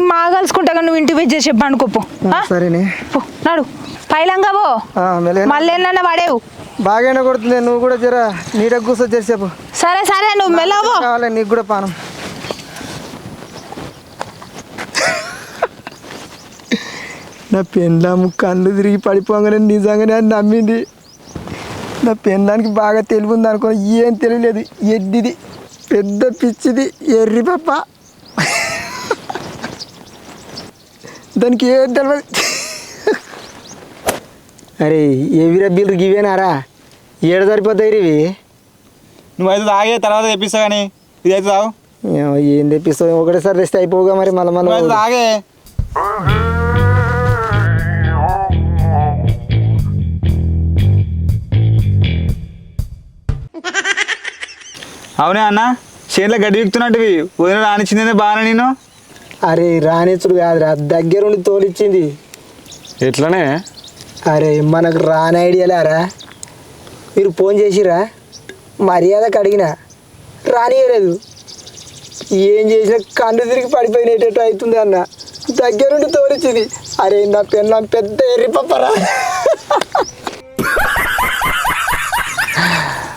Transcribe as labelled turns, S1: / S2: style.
S1: నేను మా కలుసుకుంటా కానీ నువ్వు ఇంటికి పోయి చేసి చెప్పు అనుకోపో
S2: సరేనే
S1: నాడు పైలంగా పో మళ్ళీ ఏమన్నా పడేవు
S2: బాగానే కొడుతుంది నువ్వు కూడా జర నీడకు కూర్చో చేసేపు
S1: సరే సరే నువ్వు మెల్లవో
S2: కావాలి నీకు కూడా పానం నా పెండ్లాము కళ్ళు తిరిగి పడిపోగానే నిజంగానే అని నమ్మింది నా పెండ్లానికి బాగా తెలివి ఉంది అనుకో ఏం తెలియలేదు ఎడ్డిది పెద్ద పిచ్చిది ఎర్రి పప్ప దానికి ఏం తెలియదు అరే ఏవి రబ్బీలు ఇవేనారా ఏడ సరిపోతాయి ఇవి
S3: నువ్వైతే తాగే తర్వాత తెప్పిస్తా కానీ ఇదైతే తాగు
S2: ఏం తెప్పిస్తావు ఒకటేసారి రెస్ట్ అయిపోగా మరి మళ్ళీ
S3: తాగే అవునే అన్న చేతిలో గడ్డి విక్కుతున్నట్టువి వదిన రానిచ్చిందే బాగా నేను
S2: అరే రానిచ్చుడు కాదురా దగ్గరుండి తోలిచ్చింది
S3: ఎట్లనే
S2: అరే మనకు రాని ఐడియాలారా మీరు ఫోన్ చేసిరా మర్యాదకు అడిగినా రానియలేదు ఏం చేసినా కన్ను తిరిగి పడిపోయినట్టు అవుతుంది అన్న దగ్గరుండి తోలిచ్చింది అరే నా పెళ్ళం పెద్ద ఎర్రి పప్పరా